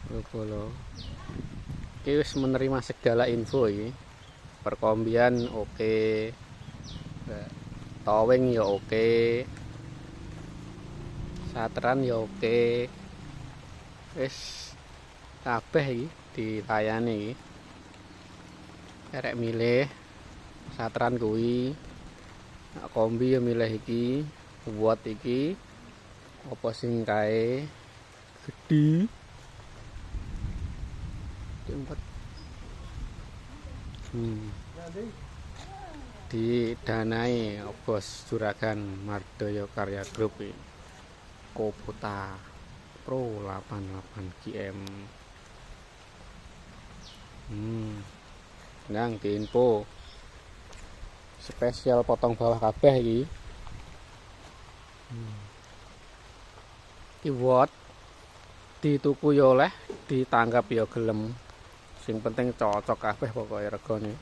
Lho. Iki wis menerima segala info iki. Perkombian oke. Towing ya oke. Sateran ya oke. Wis kabeh iki ditayani iki. Arek milih sateran kuwi. Kombi ya milih iki, buat iki. Apa sing kae gedhi. Didanai Bos Juragan Mardoyo Karya Group Kubota Pro 88 GM. Nang diinfo spesial potong bawah kabeh iki. Iki watt dituku ya oleh, ditanggap ya gelem. Sing penting cocok kabeh pokoke regane.